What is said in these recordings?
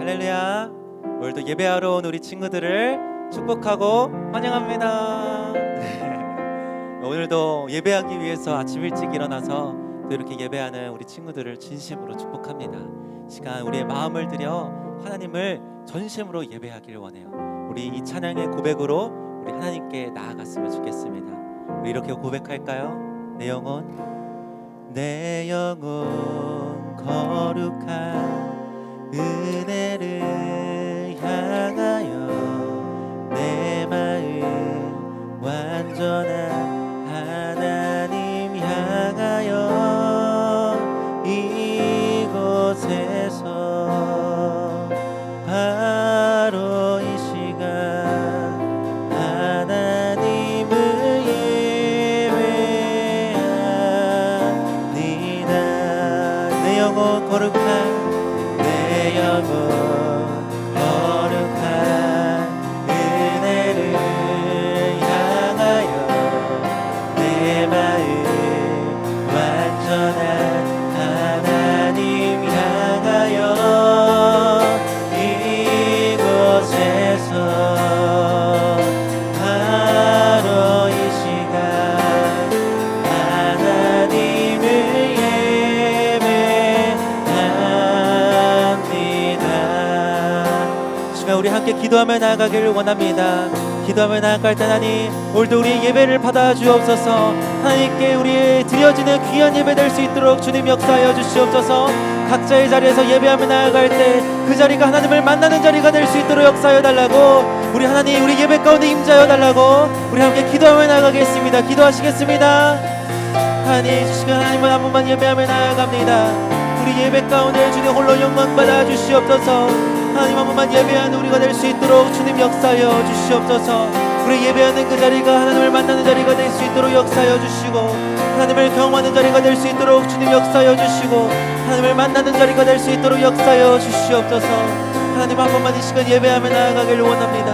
할렐루야. 오늘도 예배하러 온 우리 친구들을 축복하고 환영합니다. 오늘도 예배하기 위해서 아침 일찍 일어나서 또 이렇게 예배하는 우리 친구들을 진심으로 축복합니다. 시간 우리의 마음을 들여 하나님을 전심으로 예배하길 원해요. 우리 이 찬양의 고백으로 우리 하나님께 나아갔으면 좋겠습니다. 우리 이렇게 고백할까요? 내 영혼 거룩한 은혜를 향하여 내 마음 완전한 하나님 향하여 이곳에서 바로 이 시간 하나님을 예배합니다. 내 영혼 거룩한 거룩한 은혜를 향하여 내 마음 완전한 하나님 향하여 이곳에서 바로 이 시간 하나님을 우리 함께 기도하며 나아가기를 원합니다. 기도하며 나아갈 때 하나님 오늘도 우리 예배를 받아 주옵소서. 하나님께 우리 드려지는 귀한 예배 될 수 있도록 주님 역사하여 주시옵소서. 각자의 자리에서 예배하며 나아갈 때 그 자리가 하나님을 만나는 자리가 될 수 있도록 역사하여 달라고. 우리 하나님 우리 예배 가운데 임재하여 달라고. 우리 함께 기도하며 나아가겠습니다. 기도하시겠습니다. 하나님 이 시간 하나님만 한 번만 예배하며 나아갑니다. 우리 예배 가운데 주님 홀로 영광 받아 주시옵소서. 하나님 한 번만 예배하는 우리가 될 수 있도록 주님 역사하여 주시옵소서. 우리 예배하는 그 자리가 하나님을 만나는 자리가 될 수 있도록 역사하여 주시고 하나님을 경험하는 자리가 될 수 있도록 주님 역사하여 주시고 하나님을 만나는 자리가 될 수 있도록 역사하여 주시옵소서. 하나님 한 번만 이 시간 예배하며 나아가기를 원합니다.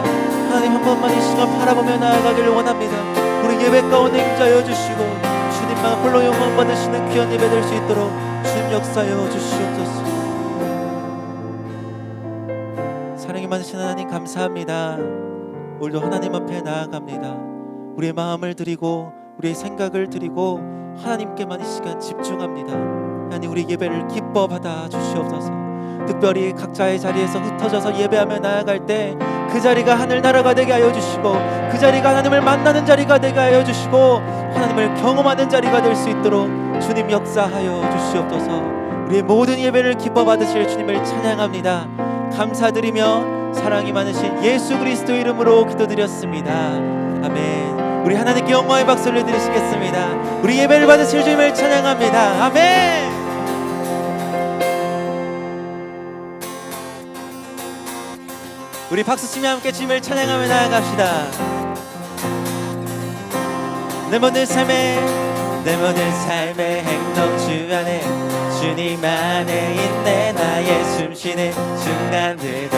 하나님 한 번만 이 시간 바라보며 나아가기를 원합니다. 우리 예배 가운데 임자여 주시고 주님만 홀로 영광 받으시는 귀한 예배 될 수 있도록 주님 역사하여 주시옵소서. 사랑이 많으신 하나님 감사합니다. 오늘도 하나님 앞에 나아갑니다. 우리의 마음을 드리고 우리의 생각을 드리고 하나님께만 이 시간 집중합니다. 하나님 우리 예배를 기뻐 받아 주시옵소서. 특별히 각자의 자리에서 흩어져서 예배하며 나아갈 때 그 자리가 하늘나라가 되게 하여 주시고 그 자리가 하나님을 만나는 자리가 되게 하여 주시고 하나님을 경험하는 자리가 될 수 있도록 주님 역사하여 주시옵소서. 우리의 모든 예배를 기뻐 받으실 주님을 찬양합니다. 감사드리며 사랑이 많으신 예수 그리스도 이름으로 기도드렸습니다. 아멘. 우리 하나님께 영광의 박수를 드리시겠습니다. 우리 예배를 받으실 주님을 찬양합니다. 아멘. 우리 박수치며 함께 주님을 찬양하며 나아갑시다. 내 모든 삶의 행동 주 안에 주님 안에 있네. 나의 숨쉬는 순간들도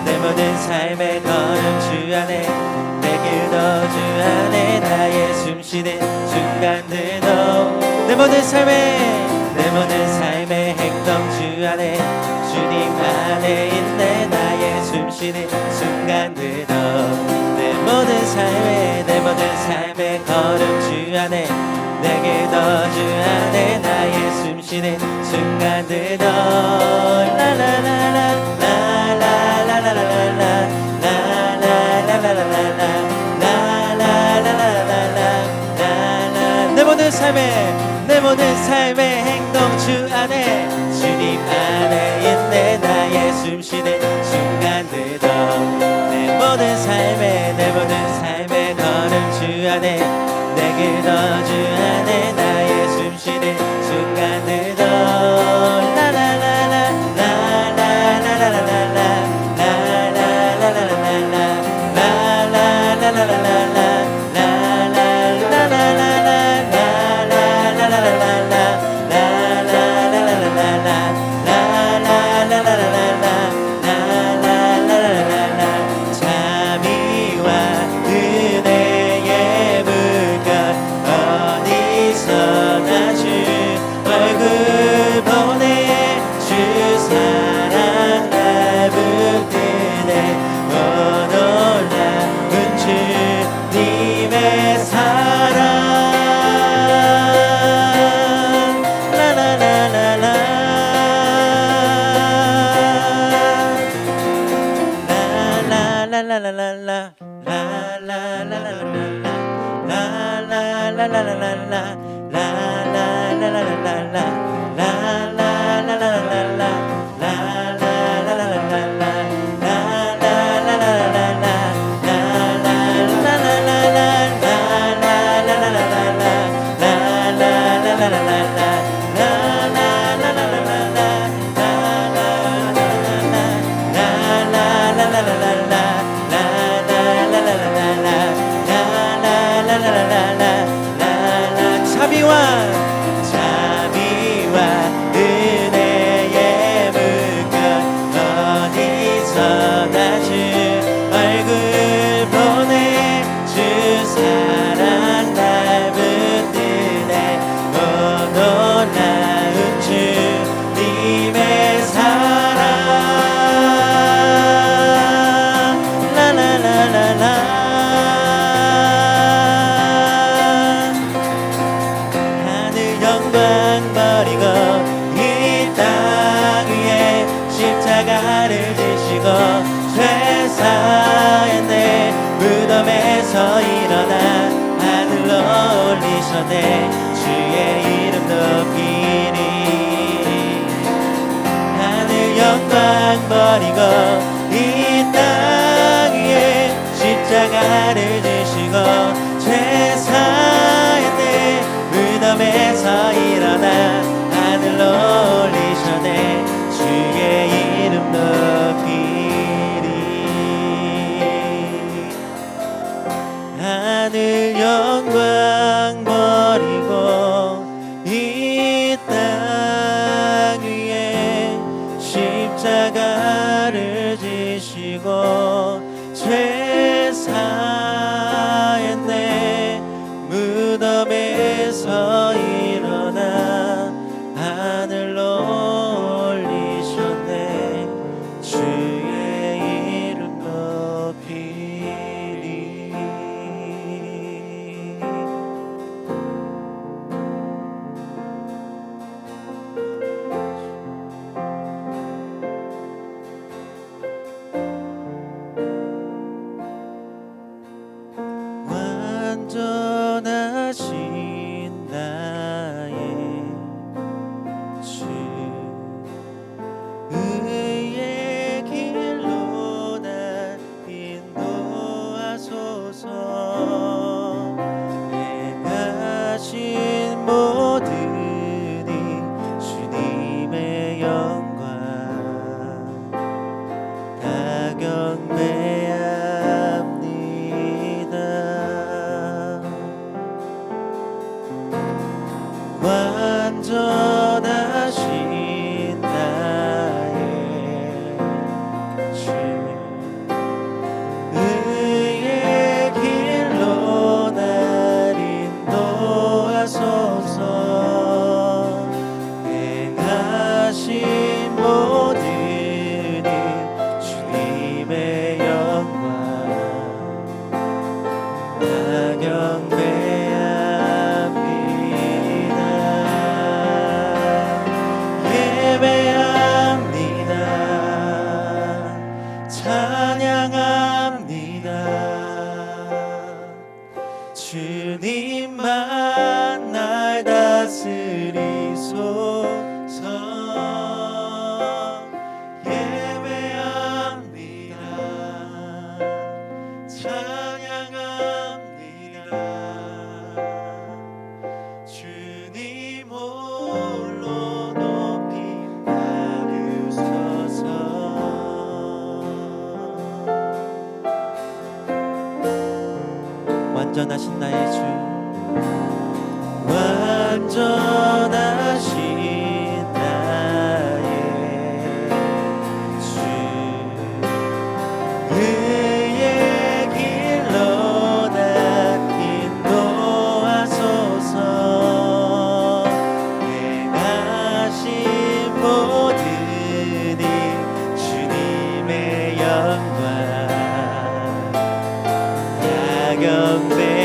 내 모든 삶의 걸음 주 안에 내 기도 주 안에 나의 숨쉬는 순간들도 내 모든 삶의 행동 주 안에 주님 안에 있네. 나의 숨쉬는 순간들도 내 모든 삶의 걸음 주 안에 내 기도 주 안에 나의 숨쉬는 순간들도 라라라라 라라라라라라 라라라라라라 내 모든 삶의 행동 주 안에 주님 안에 있네. 나의 숨쉬는 순간들도 내 모든 삶의 걸음 주 안에 내 기도 주 안에 나의 숨쉬는 순간들도 라라라라 라라라라라라 라라라라라라 라라라라라라 자비와 은혜의 물 자비와 은혜의 물결 어디서나 주 얼굴 보내 주 사랑 날 붙드네 오 놀라운 주님의 사랑 라라라라라 영광 버리고 이 땅 위에 십자가를 지시고 죄사했네 무덤에서 일어나 하늘로 올리셨네 주의 이름 높이리 하늘 영광 버리고 이 땅 위에 십자가를 지시고 죄사했네 무덤에서 일어나 하늘로 올리셨네 주의 이름 높이리 하늘 영광 버리고 이 땅 위에 십자가를 지시고 죄 사했네 무덤에서 일어나 하늘로 올리셨네 주의 이름 높이리 완전하신 나의 주 의의 길로 날 인도하소서 행하신 모든 이 주님의 영광 다 경배합니다 완전하신 나의 주 의의 길로 날 인도하소서 행하신 모든 이 주님의 영광 다 경배합니다 예배합니다 찬양합니다 주님만 날 다스리소서 예배합니다 찬양합니다 주님 홀로 높이 받으소서 완전하신 나의 주 완전하신 나의 주 의의 길로 날 인도하소서 행하신 모든 이 주님의 영광 다 경배합니다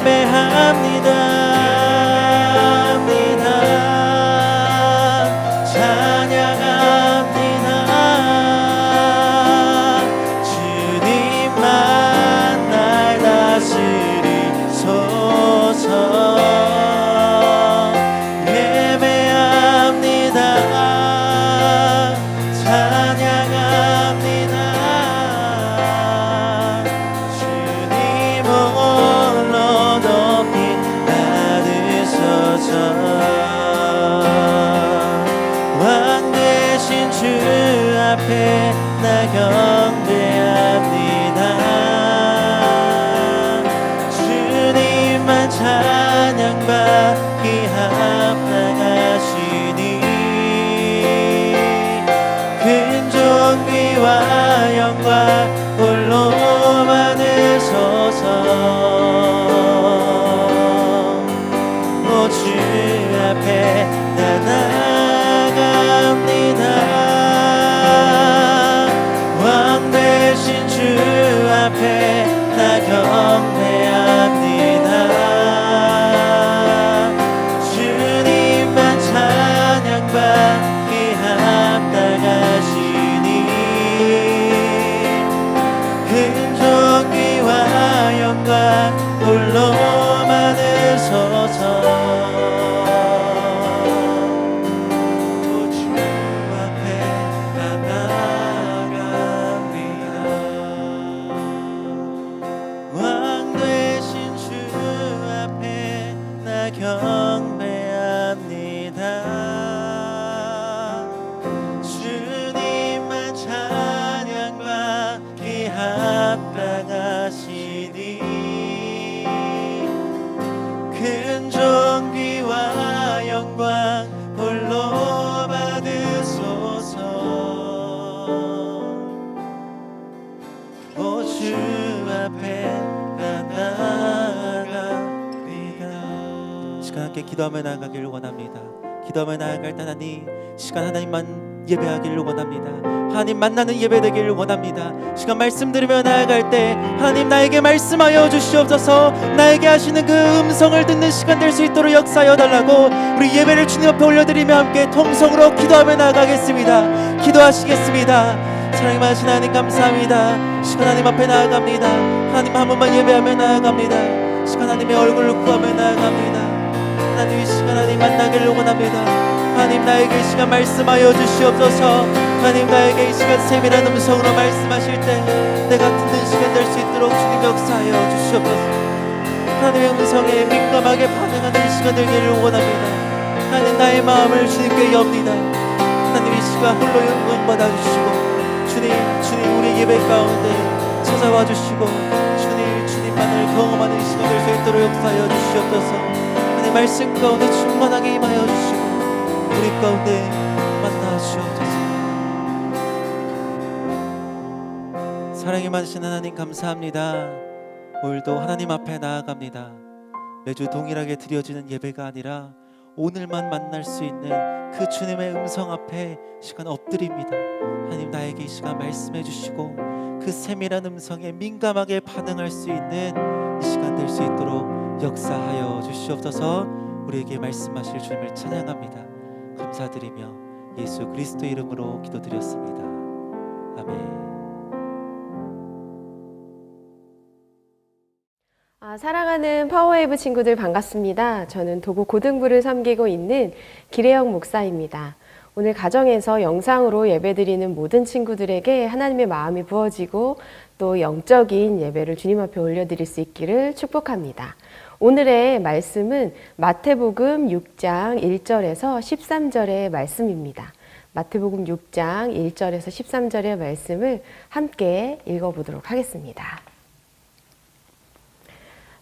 예배합니다. 찬양합니다. 주님만 날 다스리소서. 예배합니다. 찬양합니다. 주님 홀로 높이 받으소서. 왕 되신 주 앞에 나 경배합니다. 주님만 찬양받기 합당하시니 큰 존귀와 영광 홀로 받으소서. 오 주 앞에 나 나아갑니다. 왕 되신 주 앞에 나 경배합니다. 주님만 찬양받기 합당하시니 큰 존귀와 영광 홀로 받으소서. 경배합니다. 주님만 찬양받기 합당하시니 큰 존귀와 영광 홀로 받으소서. 오 주 앞에 함께 기도하며 나아가기를 원합니다. 기도하며 나아갈 때 하나님 시간 하나님만 예배하기를 원합니다. 하나님 만나는 예배 되기를 원합니다. 시간 말씀 들으며 나아갈 때 하나님 나에게 말씀하여 주시옵소서. 나에게 하시는 그 음성을 듣는 시간 될 수 있도록 역사하여 달라고 우리 예배를 주님 앞에 올려드리며 함께 통성으로 기도하며 나아가겠습니다. 기도하시겠습니다. 사랑이 많으신 하나님 감사합니다. 시간 하나님 앞에 나아갑니다. 하나님 한 번만 예배하며 나아갑니다. 시간 하나님의 얼굴을 구하며 나아갑니다. 하나님 이 시간 하나님 만나기를 원합니다. 하나님 나에게 이 시간 말씀하여 주시옵소서. 하나님 나에게 이 시간 세밀한 음성으로 말씀하실 때 내가 듣는 시간 될 수 있도록 주님 역사하여 주시옵소서. 하나님의 음성에 민감하게 반응하는 시간 되기를 원합니다. 하나님 나의 마음을 주님께 엽니다. 하나님 이 시간 홀로 영광 받아주시고 주님 우리 예배 가운데 찾아와 주시고 주님만을 경험하는 시간 될 수 있도록 역사하여 주시옵소서. 말씀 가운데 충만하게 임하여 주시고 우리 가운데 만나 주옵소서. 사랑이 많으신 하나님 감사합니다. 오늘도 하나님 앞에 나아갑니다. 매주 동일하게 드려지는 예배가 아니라 오늘만 만날 수 있는 그 주님의 음성 앞에 시간 엎드립니다. 하나님 나에게 이 시간 말씀해 주시고 그 세밀한 음성에 민감하게 반응할 수 있는 이 시간 될 수 있도록 역사하여 주시옵소서. 우리에게 말씀하실 주님을 찬양합니다. 감사드리며 예수 그리스도 이름으로 기도드렸습니다. 아멘. 사랑하는 파워웨이브 친구들 반갑습니다. 저는 도구 고등부를 섬기고 있는 기래영 목사입니다. 오늘 가정에서 영상으로 예배드리는 모든 친구들에게 하나님의 마음이 부어지고 또 영적인 예배를 주님 앞에 올려드릴 수 있기를 축복합니다. 오늘의 말씀은 마태복음 6장 1절에서 13절의 말씀입니다. 마태복음 6장 1절에서 13절의 말씀을 함께 읽어보도록 하겠습니다.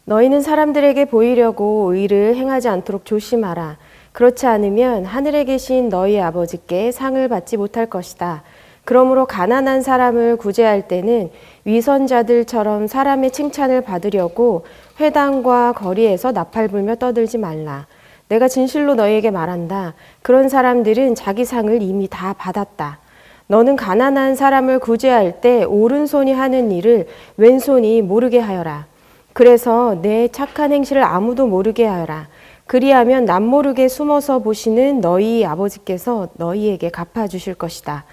너희는 사람들에게 보이려고 의를 행하지 않도록 조심하라. 그렇지 않으면 하늘에 계신 너희 아버지께 상을 받지 못할 것이다. 그러므로 가난한 사람을 구제할 때는 위선자들처럼 사람의 칭찬을 받으려고 회당과 거리에서 나팔 불며 떠들지 말라. 내가 진실로 너희에게 말한다. 그런 사람들은 자기 상을 이미 다 받았다. 너는 가난한 사람을 구제할 때 오른손이 하는 일을 왼손이 모르게 하여라. 그래서 내 착한 행실을 아무도 모르게 하여라. 그리하면 남모르게 숨어서 보시는 너희 아버지께서 너희에게 갚아주실 것이다.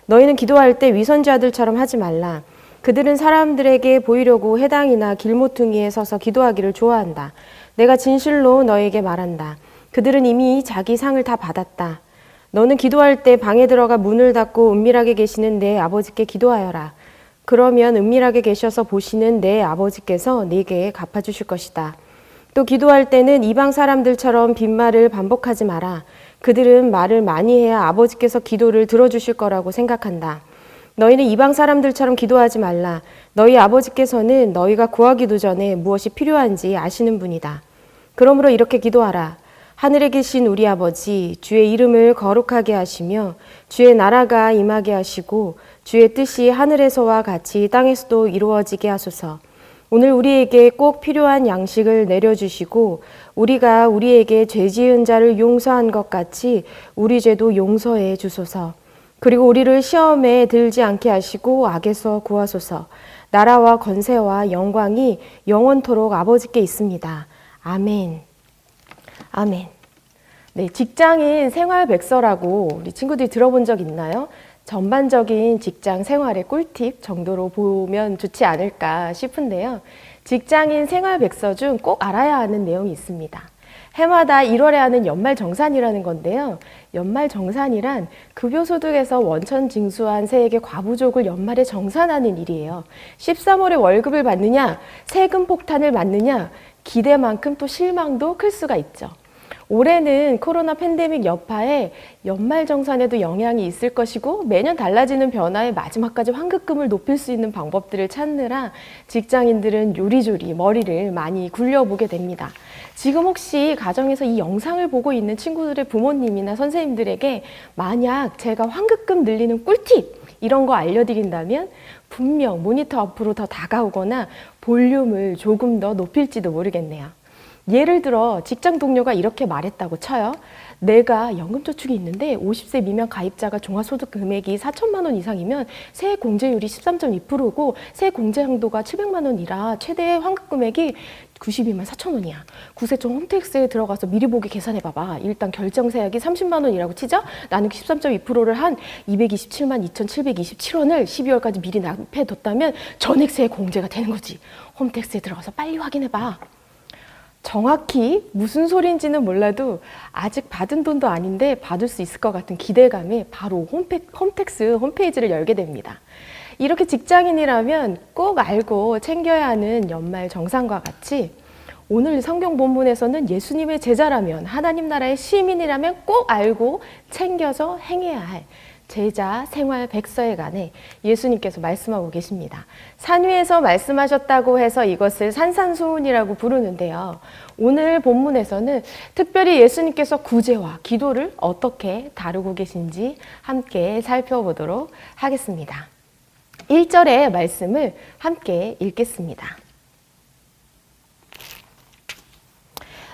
너희는 기도할 때 위선자들처럼 하지 말라. 그들은 사람들에게 보이려고 회당이나 길모퉁이에 서서 기도하기를 좋아한다. 내가 진실로 너에게 말한다. 그들은 이미 자기 상을 다 받았다. 너는 기도할 때 방에 들어가 문을 닫고 은밀하게 계시는 내 아버지께 기도하여라. 그러면 은밀하게 계셔서 보시는 내 아버지께서 네게 갚아주실 것이다. 또 기도할 때는 이방 사람들처럼 빈말을 반복하지 마라. 그들은 말을 많이 해야 아버지께서 기도를 들어주실 거라고 생각한다. 너희는 이방 사람들처럼 기도하지 말라. 너희 아버지께서는 너희가 구하기도 전에 무엇이 필요한지 아시는 분이다. 그러므로 이렇게 기도하라. 하늘에 계신 우리 아버지, 주의 이름을 거룩하게 하시며 주의 나라가 임하게 하시고 주의 뜻이 하늘에서와 같이 땅에서도 이루어지게 하소서. 오늘 우리에게 꼭 필요한 양식을 내려주시고 우리가 우리에게 죄 지은 자를 용서한 것 같이 우리 죄도 용서해 주소서. 그리고 우리를 시험에 들지 않게 하시고 악에서 구하소서. 나라와 권세와 영광이 영원토록 아버지께 있습니다. 아멘. 아멘. 네, 직장인 생활백서라고 우리 친구들이 들어본 적 있나요? 전반적인 직장 생활의 꿀팁 정도로 보면 좋지 않을까 싶은데요. 직장인 생활백서 중 꼭 알아야 하는 내용이 있습니다. 해마다 1월에 하는 연말정산이라는 건데요. 연말정산이란 급여소득에서 원천 징수한 세액의 과부족을 연말에 정산하는 일이에요. 13월에 월급을 받느냐, 세금 폭탄을 맞느냐, 기대만큼 또 실망도 클 수가 있죠. 올해는 코로나 팬데믹 여파에 연말정산에도 영향이 있을 것이고 매년 달라지는 변화에 마지막까지 환급금을 높일 수 있는 방법들을 찾느라 직장인들은 요리조리 머리를 많이 굴려보게 됩니다. 지금 혹시 가정에서 이 영상을 보고 있는 친구들의 부모님이나 선생님들에게 만약 제가 환급금 늘리는 꿀팁 이런 거 알려드린다면 분명 모니터 앞으로 더 다가오거나 볼륨을 조금 더 높일지도 모르겠네요. 예를 들어 직장 동료가 이렇게 말했다고 쳐요. 내가 연금저축이 있는데 50세 미만 가입자가 종합소득 금액이 4천만 원 이상이면 세액 공제율이 13.2%고 세액 공제 한도가 700만 원이라 최대 환급 금액이 92만 4천 원이야. 구세청 홈택스에 들어가서 미리 보기 계산해봐봐. 일단 결정세액이 30만 원이라고 치자. 나는 13.2%를 한 227만 2,727원을 12월까지 미리 납입해뒀다면 전액세액 공제가 되는 거지. 홈택스에 들어가서 빨리 확인해봐. 정확히 무슨 소리인지는 몰라도 아직 받은 돈도 아닌데 받을 수 있을 것 같은 기대감에 바로 홈택스 홈페이지를 열게 됩니다. 이렇게 직장인이라면 꼭 알고 챙겨야 하는 연말 정산과 같이 오늘 성경 본문에서는 예수님의 제자라면 하나님 나라의 시민이라면 꼭 알고 챙겨서 행해야 할 제자 생활 백서에 관해 예수님께서 말씀하고 계십니다. 산 위에서 말씀하셨다고 해서 이것을 산산소훈이라고 부르는데요. 오늘 본문에서는 특별히 예수님께서 구제와 기도를 어떻게 다루고 계신지 함께 살펴보도록 하겠습니다. 1절의 말씀을 함께 읽겠습니다.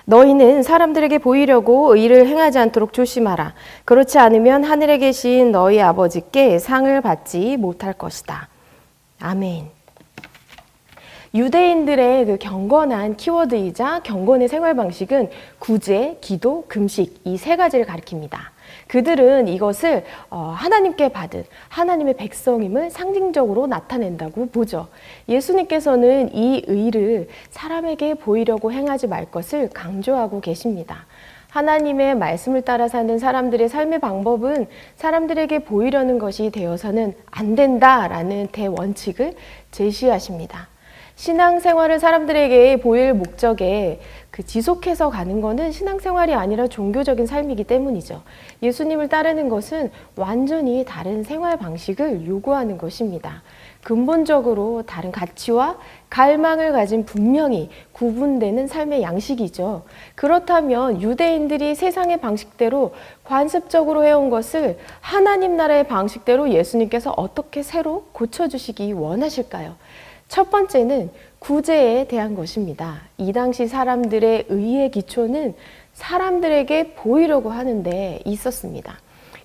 너희는 사람들에게 보이려고 의를 행하지 않도록 조심하라. 그렇지 않으면 하늘에 계신 너희 아버지께 상을 받지 못할 것이다. 아멘. 유대인들의 그 경건한 키워드이자 경건의 생활 방식은 구제, 기도, 금식 이 세 가지를 가리킵니다. 그들은 이것을 하나님께 받은 하나님의 백성임을 상징적으로 나타낸다고 보죠. 예수님께서는 이 의를 사람에게 보이려고 행하지 말 것을 강조하고 계십니다. 하나님의 말씀을 따라 사는 사람들의 삶의 방법은 사람들에게 보이려는 것이 되어서는 안 된다라는 대원칙을 제시하십니다. 신앙생활을 사람들에게 보일 목적에 지속해서 가는 것은 신앙생활이 아니라 종교적인 삶이기 때문이죠. 예수님을 따르는 것은 완전히 다른 생활 방식을 요구하는 것입니다. 근본적으로 다른 가치와 갈망을 가진 분명히 구분되는 삶의 양식이죠. 그렇다면 유대인들이 세상의 방식대로 관습적으로 해온 것을 하나님 나라의 방식대로 예수님께서 어떻게 새로 고쳐주시기 원하실까요? 첫 번째는 구제에 대한 것입니다. 이 당시 사람들의 의의 기초는 사람들에게 보이려고 하는 데 있었습니다.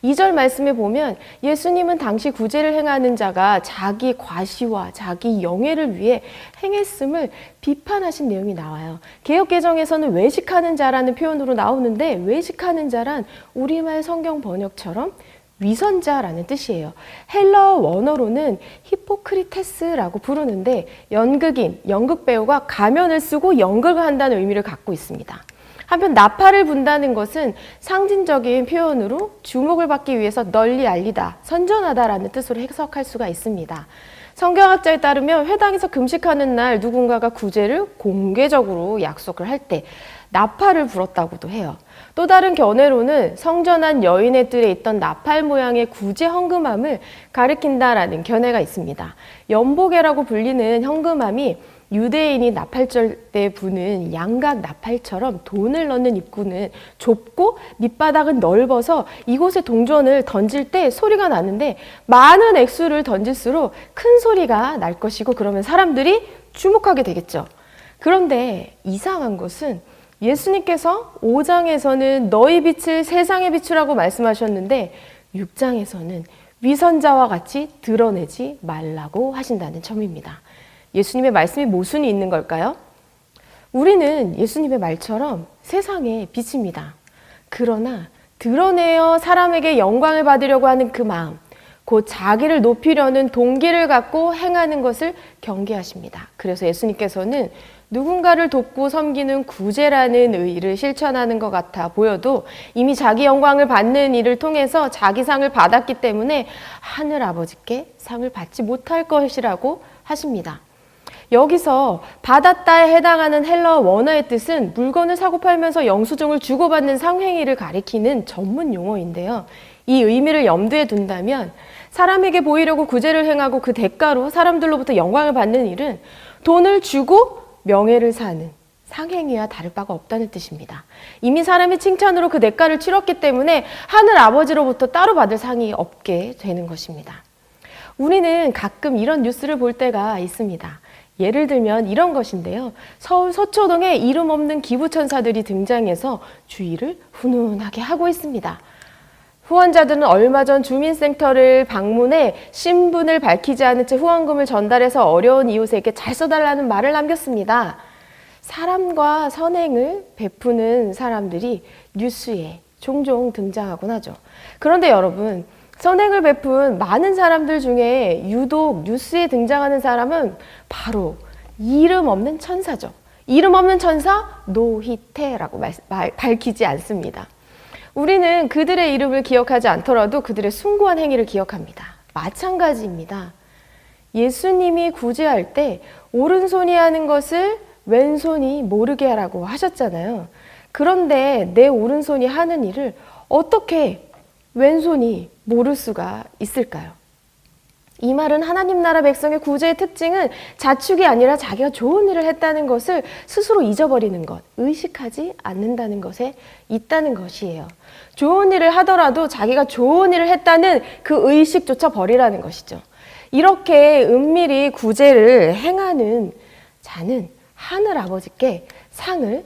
2절 말씀에 보면 예수님은 당시 구제를 행하는 자가 자기 과시와 자기 영예를 위해 행했음을 비판하신 내용이 나와요. 개역개정에서는 외식하는 자라는 표현으로 나오는데 외식하는 자란 우리말 성경 번역처럼 위선자라는 뜻이에요. 헬라어 원어로는 히포크리테스라고 부르는데 연극인, 연극 배우가 가면을 쓰고 연극을 한다는 의미를 갖고 있습니다. 한편 나팔을 분다는 것은 상징적인 표현으로 주목을 받기 위해서 널리 알리다, 선전하다라는 뜻으로 해석할 수가 있습니다. 성경학자에 따르면 회당에서 금식하는 날 누군가가 구제를 공개적으로 약속을 할 때 나팔을 불었다고도 해요. 또 다른 견해로는 성전안 여인의 뜰에 있던 나팔 모양의 구제 헌금함을 가리킨다라는 견해가 있습니다. 연보개라고 불리는 헌금함이 유대인이 나팔절 때 부는 양각 나팔처럼 돈을 넣는 입구는 좁고 밑바닥은 넓어서 이곳에 동전을 던질 때 소리가 나는데 많은 액수를 던질수록 큰 소리가 날 것이고 그러면 사람들이 주목하게 되겠죠. 그런데 이상한 것은 예수님께서 5장에서는 너희 빛을 세상에 비추라고 말씀하셨는데 6장에서는 위선자와 같이 드러내지 말라고 하신다는 점입니다. 예수님의 말씀이 모순이 있는 걸까요? 우리는 예수님의 말처럼 세상의 빛입니다. 그러나 드러내어 사람에게 영광을 받으려고 하는 그 마음, 곧 자기를 높이려는 동기를 갖고 행하는 것을 경계하십니다. 그래서 예수님께서는 누군가를 돕고 섬기는 구제라는 의의를 실천하는 것 같아 보여도 이미 자기 영광을 받는 일을 통해서 자기 상을 받았기 때문에 하늘 아버지께 상을 받지 못할 것이라고 하십니다. 여기서 받았다에 해당하는 헬라어 원어의 뜻은 물건을 사고 팔면서 영수증을 주고받는 상행위를 가리키는 전문 용어인데요. 이 의미를 염두에 둔다면 사람에게 보이려고 구제를 행하고 그 대가로 사람들로부터 영광을 받는 일은 돈을 주고 명예를 사는 상행위와 다를 바가 없다는 뜻입니다. 이미 사람이 칭찬으로 그 대가를 치렀기 때문에 하늘 아버지로부터 따로 받을 상이 없게 되는 것입니다. 우리는 가끔 이런 뉴스를 볼 때가 있습니다. 예를 들면 이런 것인데요. 서울 서초동에 이름 없는 기부천사들이 등장해서 주의를 훈훈하게 하고 있습니다. 후원자들은 얼마 전 주민센터를 방문해 신분을 밝히지 않은 채 후원금을 전달해서 어려운 이웃에게 잘 써달라는 말을 남겼습니다. 사람과 선행을 베푸는 사람들이 뉴스에 종종 등장하곤 하죠. 그런데 여러분, 선행을 베푼 많은 사람들 중에 유독 뉴스에 등장하는 사람은 바로 이름 없는 천사죠. 이름 없는 천사 노희태라고 밝히지 않습니다. 우리는 그들의 이름을 기억하지 않더라도 그들의 숭고한 행위를 기억합니다. 마찬가지입니다. 예수님이 구제할 때 오른손이 하는 것을 왼손이 모르게 하라고 하셨잖아요. 그런데 내 오른손이 하는 일을 어떻게 왼손이 모를 수가 있을까요? 이 말은 하나님 나라 백성의 구제의 특징은 자축이 아니라 자기가 좋은 일을 했다는 것을 스스로 잊어버리는 것, 의식하지 않는다는 것에 있다는 것이에요. 좋은 일을 하더라도 자기가 좋은 일을 했다는 그 의식조차 버리라는 것이죠. 이렇게 은밀히 구제를 행하는 자는 하늘 아버지께 상을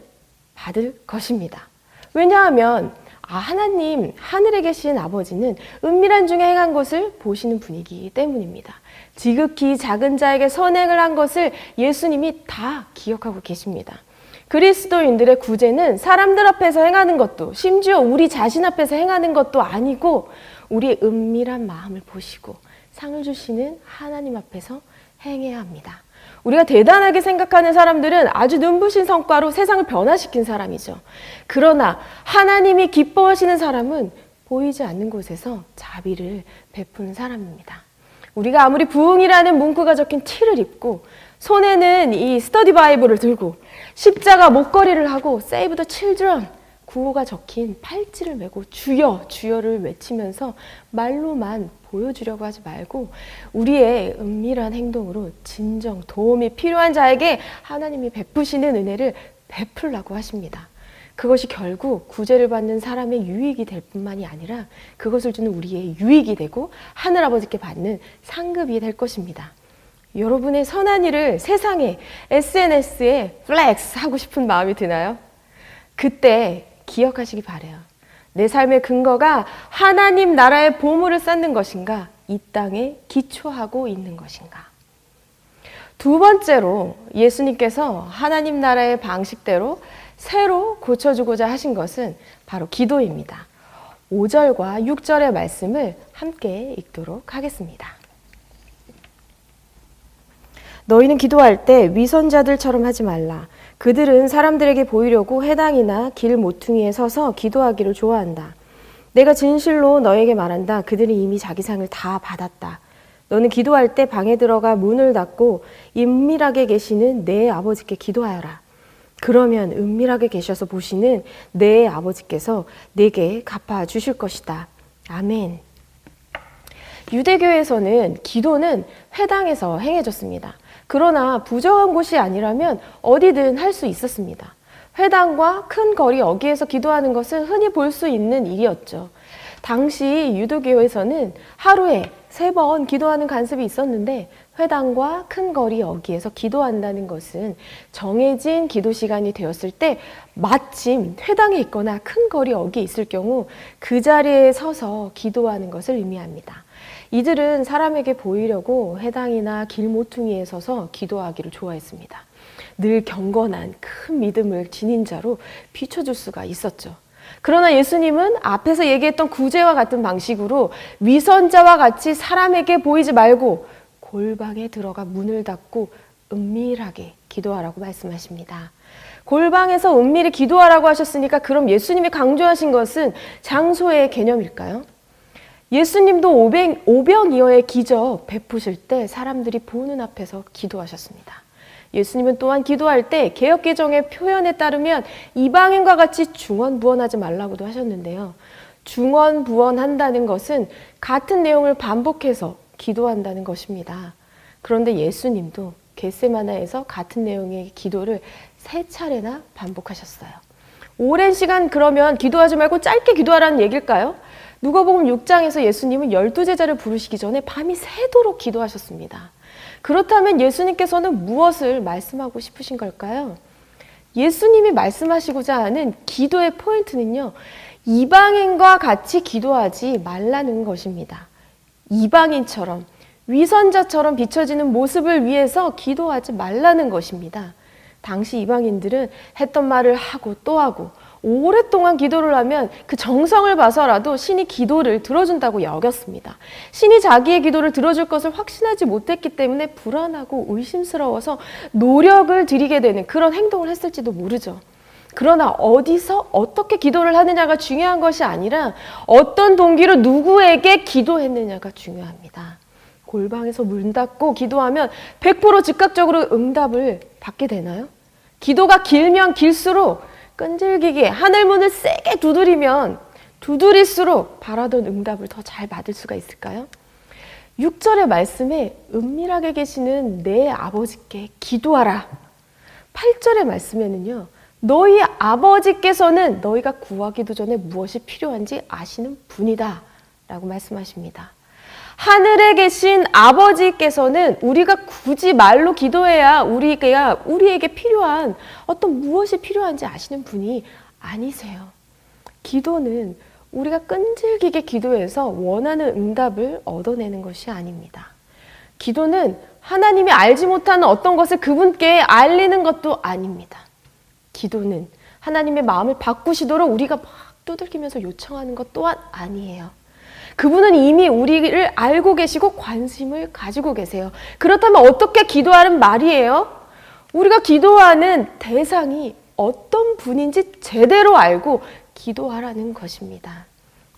받을 것입니다. 왜냐하면 하나님, 하늘에 계신 아버지는 은밀한 중에 행한 것을 보시는 분이기 때문입니다. 지극히 작은 자에게 선행을 한 것을 예수님이 다 기억하고 계십니다. 그리스도인들의 구제는 사람들 앞에서 행하는 것도, 심지어 우리 자신 앞에서 행하는 것도 아니고 우리의 은밀한 마음을 보시고 상을 주시는 하나님 앞에서 행해야 합니다. 우리가 대단하게 생각하는 사람들은 아주 눈부신 성과로 세상을 변화시킨 사람이죠. 그러나 하나님이 기뻐하시는 사람은 보이지 않는 곳에서 자비를 베푸는 사람입니다. 우리가 아무리 부흥이라는 문구가 적힌 티를 입고 손에는 이 스터디 바이블을 들고 십자가 목걸이를 하고 Save the Children 구호가 적힌 팔찌를 메고 주여 주여를 외치면서 말로만 보여주려고 하지 말고 우리의 은밀한 행동으로 진정 도움이 필요한 자에게 하나님이 베푸시는 은혜를 베풀라고 하십니다. 그것이 결국 구제를 받는 사람의 유익이 될 뿐만이 아니라 그것을 주는 우리의 유익이 되고 하늘아버지께 받는 상급이 될 것입니다. 여러분의 선한 일을 세상에 SNS에 플렉스 하고 싶은 마음이 드나요? 그때 기억하시기 바라요. 내 삶의 근거가 하나님 나라의 보물을 쌓는 것인가? 이 땅에 기초하고 있는 것인가? 두 번째로 예수님께서 하나님 나라의 방식대로 새로 고쳐주고자 하신 것은 바로 기도입니다. 5절과 6절의 말씀을 함께 읽도록 하겠습니다. 너희는 기도할 때 위선자들처럼 하지 말라. 그들은 사람들에게 보이려고 회당이나 길 모퉁이에 서서 기도하기를 좋아한다. 내가 진실로 너에게 말한다. 그들은 이미 자기 상을 다 받았다. 너는 기도할 때 방에 들어가 문을 닫고 은밀하게 계시는 내 아버지께 기도하여라. 그러면 은밀하게 계셔서 보시는 내 아버지께서 내게 갚아주실 것이다. 아멘. 유대교에서는 기도는 회당에서 행해졌습니다. 그러나 부정한 곳이 아니라면 어디든 할 수 있었습니다. 회당과 큰 거리 어귀에서 기도하는 것은 흔히 볼 수 있는 일이었죠. 당시 유대교에서는 하루에 3번 기도하는 관습이 있었는데 회당과 큰 거리 어귀에서 기도한다는 것은 정해진 기도 시간이 되었을 때 마침 회당에 있거나 큰 거리 어귀에 있을 경우 그 자리에 서서 기도하는 것을 의미합니다. 이들은 사람에게 보이려고 회당이나 길 모퉁이에 서서 기도하기를 좋아했습니다. 늘 경건한 큰 믿음을 지닌 자로 비춰줄 수가 있었죠. 그러나 예수님은 앞에서 얘기했던 구제와 같은 방식으로 위선자와 같이 사람에게 보이지 말고 골방에 들어가 문을 닫고 은밀하게 기도하라고 말씀하십니다. 골방에서 은밀히 기도하라고 하셨으니까 그럼 예수님이 강조하신 것은 장소의 개념일까요? 예수님도 오병이어의 기적 베푸실 때 사람들이 보는 앞에서 기도하셨습니다. 예수님은 또한 기도할 때 개역개정의 표현에 따르면 이방인과 같이 중언부언하지 말라고도 하셨는데요. 중언부언한다는 것은 같은 내용을 반복해서 기도한다는 것입니다. 그런데 예수님도 겟세마나에서 같은 내용의 기도를 3차례나 반복하셨어요. 오랜 시간 그러면 기도하지 말고 짧게 기도하라는 얘기일까요? 누가복음 6장에서 예수님은 12제자를 부르시기 전에 밤이 새도록 기도하셨습니다. 그렇다면 예수님께서는 무엇을 말씀하고 싶으신 걸까요? 예수님이 말씀하시고자 하는 기도의 포인트는요, 이방인과 같이 기도하지 말라는 것입니다. 이방인처럼, 위선자처럼 비춰지는 모습을 위해서 기도하지 말라는 것입니다. 당시 이방인들은 했던 말을 하고 또 하고 오랫동안 기도를 하면 그 정성을 봐서라도 신이 기도를 들어준다고 여겼습니다. 신이 자기의 기도를 들어줄 것을 확신하지 못했기 때문에 불안하고 의심스러워서 노력을 들이게 되는 그런 행동을 했을지도 모르죠. 그러나 어디서 어떻게 기도를 하느냐가 중요한 것이 아니라 어떤 동기로 누구에게 기도했느냐가 중요합니다. 골방에서 문 닫고 기도하면 100% 즉각적으로 응답을 받게 되나요? 기도가 길면 길수록 끈질기게 하늘문을 세게 두드릴수록 바라던 응답을 더 잘 받을 수가 있을까요? 6절의 말씀에 은밀하게 계시는 내 아버지께 기도하라. 8절의 말씀에는요, 너희 아버지께서는 너희가 구하기도 전에 무엇이 필요한지 아시는 분이다 라고 말씀하십니다. 하늘에 계신 아버지께서는 우리가 굳이 말로 기도해야 우리에게 필요한 어떤 무엇이 필요한지 아시는 분이 아니세요. 기도는 우리가 끈질기게 기도해서 원하는 응답을 얻어내는 것이 아닙니다. 기도는 하나님이 알지 못하는 어떤 것을 그분께 알리는 것도 아닙니다. 기도는 하나님의 마음을 바꾸시도록 우리가 막 두들기면서 요청하는 것 또한 아니에요. 그분은 이미 우리를 알고 계시고 관심을 가지고 계세요. 그렇다면 어떻게 기도하는 말이에요? 우리가 기도하는 대상이 어떤 분인지 제대로 알고 기도하라는 것입니다.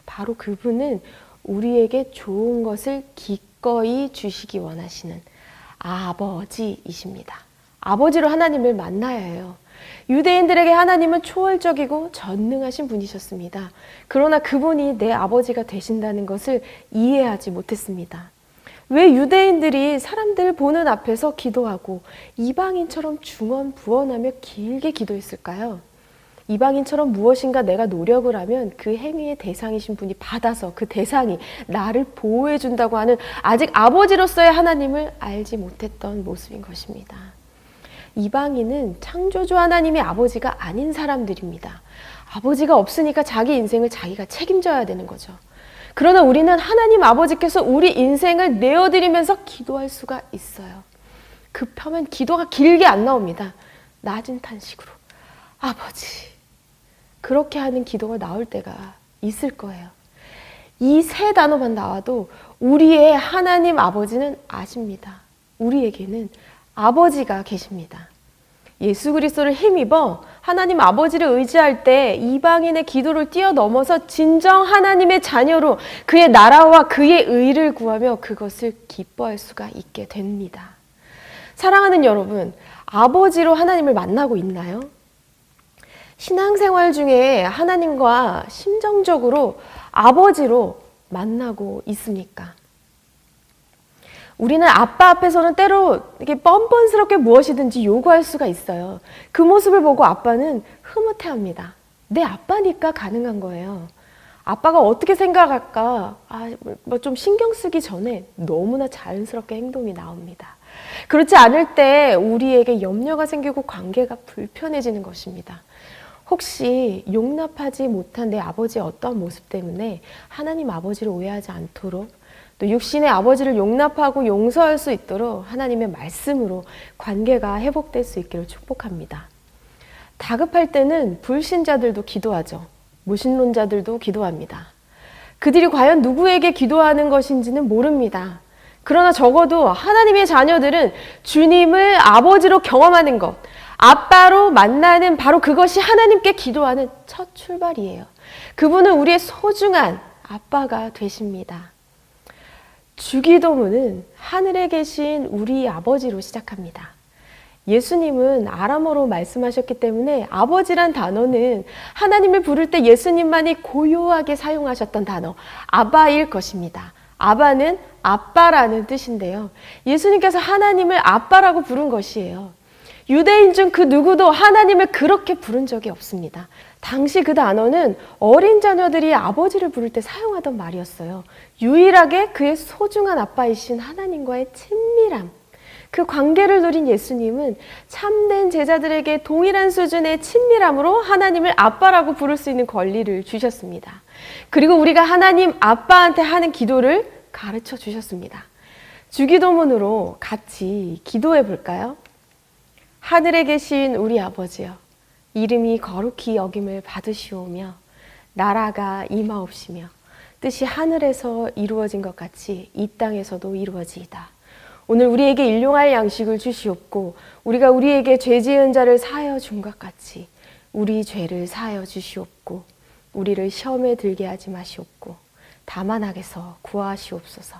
바로 그분은 우리에게 좋은 것을 기꺼이 주시기 원하시는 아버지이십니다. 아버지로 하나님을 만나야 해요. 유대인들에게 하나님은 초월적이고 전능하신 분이셨습니다. 그러나 그분이 내 아버지가 되신다는 것을 이해하지 못했습니다. 왜 유대인들이 사람들 보는 앞에서 기도하고 이방인처럼 중언부언하며 길게 기도했을까요? 이방인처럼 무엇인가 내가 노력을 하면 그 행위의 대상이신 분이 받아서 그 대상이 나를 보호해 준다고 하는 아직 아버지로서의 하나님을 알지 못했던 모습인 것입니다. 이방인은 창조주 하나님의 아버지가 아닌 사람들입니다. 아버지가 없으니까 자기 인생을 자기가 책임져야 되는 거죠. 그러나 우리는 하나님 아버지께서 우리 인생을 내어드리면서 기도할 수가 있어요. 급하면 기도가 길게 안 나옵니다. 낮은 탄식으로 아버지, 그렇게 하는 기도가 나올 때가 있을 거예요. 이 세 단어만 나와도 우리의 하나님 아버지는 아십니다. 우리에게는 아버지가 계십니다. 예수 그리스도를 힘입어 하나님 아버지를 의지할 때 이방인의 기도를 뛰어넘어서 진정 하나님의 자녀로 그의 나라와 그의 의를 구하며 그것을 기뻐할 수가 있게 됩니다. 사랑하는 여러분, 아버지로 하나님을 만나고 있나요? 신앙생활 중에 하나님과 심정적으로 아버지로 만나고 있습니까? 우리는 아빠 앞에서는 때로 이렇게 뻔뻔스럽게 무엇이든지 요구할 수가 있어요. 그 모습을 보고 아빠는 흐뭇해합니다. 내 아빠니까 가능한 거예요. 아빠가 어떻게 생각할까? 좀 신경 쓰기 전에 너무나 자연스럽게 행동이 나옵니다. 그렇지 않을 때 우리에게 염려가 생기고 관계가 불편해지는 것입니다. 혹시 용납하지 못한 내 아버지의 어떤 모습 때문에 하나님 아버지를 오해하지 않도록 또 육신의 아버지를 용납하고 용서할 수 있도록 하나님의 말씀으로 관계가 회복될 수 있기를 축복합니다. 다급할 때는 불신자들도 기도하죠. 무신론자들도 기도합니다. 그들이 과연 누구에게 기도하는 것인지는 모릅니다. 그러나 적어도 하나님의 자녀들은 주님을 아버지로 경험하는 것, 아빠로 만나는 바로 그것이 하나님께 기도하는 첫 출발이에요. 그분은 우리의 소중한 아빠가 되십니다. 주기도문은 하늘에 계신 우리 아버지로 시작합니다. 예수님은 아람어로 말씀하셨기 때문에 아버지란 단어는 하나님을 부를 때 예수님만이 고요하게 사용하셨던 단어 아바일 것입니다. 아바는 아빠라는 뜻인데요. 예수님께서 하나님을 아빠라고 부른 것이에요. 유대인 중 그 누구도 하나님을 그렇게 부른 적이 없습니다. 당시 그 단어는 어린 자녀들이 아버지를 부를 때 사용하던 말이었어요. 유일하게 그의 소중한 아빠이신 하나님과의 친밀함, 그 관계를 누린 예수님은 참된 제자들에게 동일한 수준의 친밀함으로 하나님을 아빠라고 부를 수 있는 권리를 주셨습니다. 그리고 우리가 하나님 아빠한테 하는 기도를 가르쳐 주셨습니다. 주기도문으로 같이 기도해 볼까요? 하늘에 계신 우리 아버지여, 이름이 거룩히 여김을 받으시오며 나라가 임하옵시며 뜻이 하늘에서 이루어진 것 같이 이 땅에서도 이루어지이다. 오늘 우리에게 일용할 양식을 주시옵고 우리가 우리에게 죄 지은 자를 사하여 준 것 같이 우리 죄를 사하여 주시옵고 우리를 시험에 들게 하지 마시옵고 다만 악에서 구하시옵소서.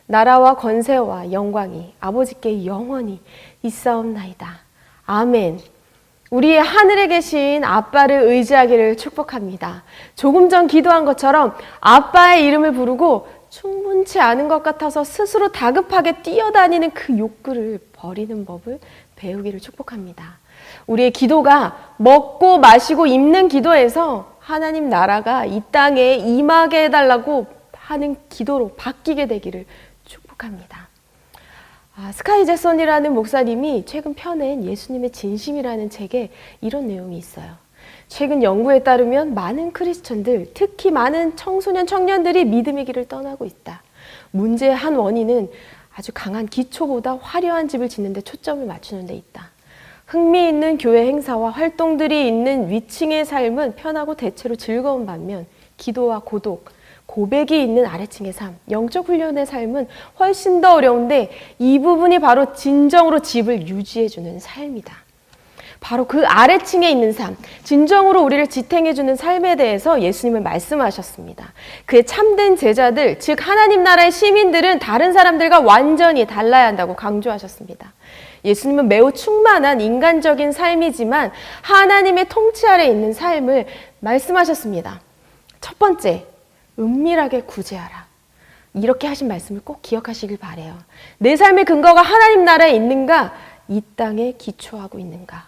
나라와 권세와 영광이 아버지께 영원히 있사옵나이다. 아멘. 우리의 하늘에 계신 아빠를 의지하기를 축복합니다. 조금 전 기도한 것처럼 아빠의 이름을 부르고 충분치 않은 것 같아서 스스로 다급하게 뛰어다니는 그 욕구를 버리는 법을 배우기를 축복합니다. 우리의 기도가 먹고 마시고 입는 기도에서 하나님 나라가 이 땅에 임하게 해달라고 하는 기도로 바뀌게 되기를 축복합니다. 스카이 제손이라는 목사님이 최근 펴낸 예수님의 진심이라는 책에 이런 내용이 있어요. 최근 연구에 따르면 많은 크리스천들, 특히 많은 청소년, 청년들이 믿음의 길을 떠나고 있다. 문제의 한 원인은 아주 강한 기초보다 화려한 집을 짓는 데 초점을 맞추는 데 있다. 흥미있는 교회 행사와 활동들이 있는 위층의 삶은 편하고 대체로 즐거운 반면 기도와 고독, 고백이 있는 아래층의 삶, 영적 훈련의 삶은 훨씬 더 어려운데 이 부분이 바로 진정으로 집을 유지해주는 삶이다. 바로 그 아래층에 있는 삶, 진정으로 우리를 지탱해주는 삶에 대해서 예수님은 말씀하셨습니다. 그의 참된 제자들, 즉 하나님 나라의 시민들은 다른 사람들과 완전히 달라야 한다고 강조하셨습니다. 예수님은 매우 충만한 인간적인 삶이지만 하나님의 통치 아래 있는 삶을 말씀하셨습니다. 첫 번째, 은밀하게 구제하라. 이렇게 하신 말씀을 꼭 기억하시길 바라요. 내 삶의 근거가 하나님 나라에 있는가? 이 땅에 기초하고 있는가?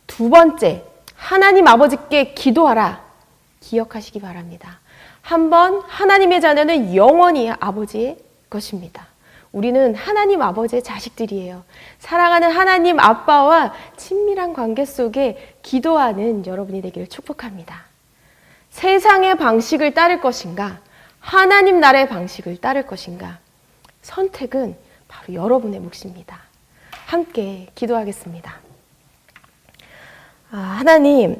두 번째, 하나님 아버지께 기도하라. 기억하시기 바랍니다. 한번 하나님의 자녀는 영원히 아버지의 것입니다. 우리는 하나님 아버지의 자식들이에요. 사랑하는 하나님 아빠와 친밀한 관계 속에 기도하는 여러분이 되기를 축복합니다. 세상의 방식을 따를 것인가? 하나님 나라의 방식을 따를 것인가? 선택은 바로 여러분의 몫입니다. 함께 기도하겠습니다. 하나님,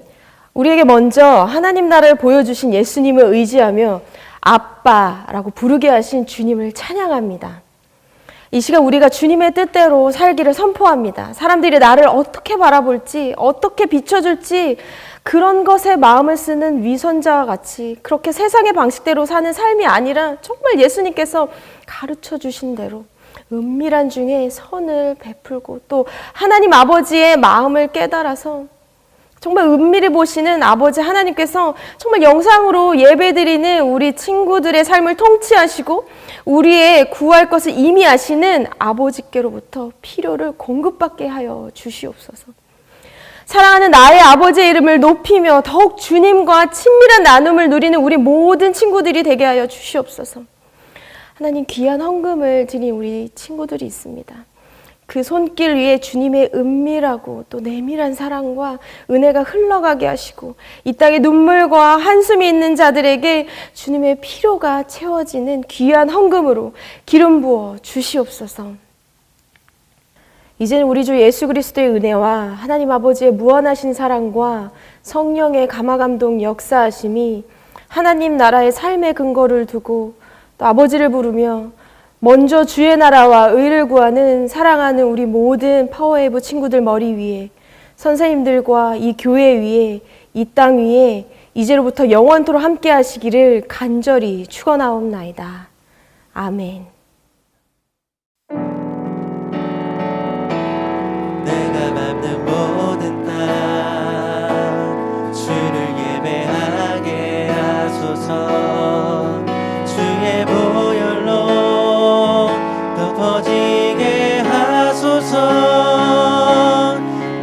우리에게 먼저 하나님 나라를 보여주신 예수님을 의지하며 아빠라고 부르게 하신 주님을 찬양합니다. 이 시간 우리가 주님의 뜻대로 살기를 선포합니다. 사람들이 나를 어떻게 바라볼지, 어떻게 비춰줄지 그런 것에 마음을 쓰는 위선자와 같이 그렇게 세상의 방식대로 사는 삶이 아니라 정말 예수님께서 가르쳐 주신 대로 은밀한 중에 선을 베풀고 또 하나님 아버지의 마음을 깨달아서 정말 은밀히 보시는 아버지 하나님께서 정말 영상으로 예배드리는 우리 친구들의 삶을 통치하시고 우리의 구할 것을 이미 아시는 아버지께로부터 필요를 공급받게 하여 주시옵소서. 사랑하는 나의 아버지의 이름을 높이며 더욱 주님과 친밀한 나눔을 누리는 우리 모든 친구들이 되게 하여 주시옵소서. 하나님, 귀한 헌금을 드린 우리 친구들이 있습니다. 그 손길 위에 주님의 은밀하고 또 내밀한 사랑과 은혜가 흘러가게 하시고 이 땅에 눈물과 한숨이 있는 자들에게 주님의 필요가 채워지는 귀한 헌금으로 기름 부어 주시옵소서. 이제는 우리 주 예수 그리스도의 은혜와 하나님 아버지의 무한하신 사랑과 성령의 감화감동 역사하심이 하나님 나라의 삶의 근거를 두고 또 아버지를 부르며 먼저 주의 나라와 의를 구하는 사랑하는 우리 모든 파워웨이브 친구들 머리 위에, 선생님들과 이 교회 위에, 이 땅 위에 이제로부터 영원토록 함께 하시기를 간절히 축원하옵나이다. 아멘. 내가 밟는 모든 땅 주를 예배하게 하소서. 주의 보혈로 덮어지게 하소서.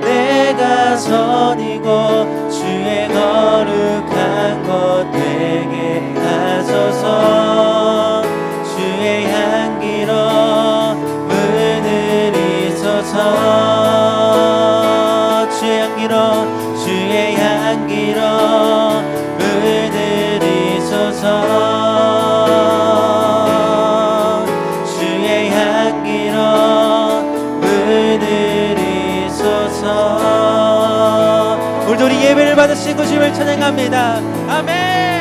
내가 선이고 주의 거룩한 것 되게 하소서. 주의 향기로 문을 이소서. 주의 향기로 문을 이소서. 오늘도 우리 예배를 받으시고 주님을 찬양합니다. 아멘.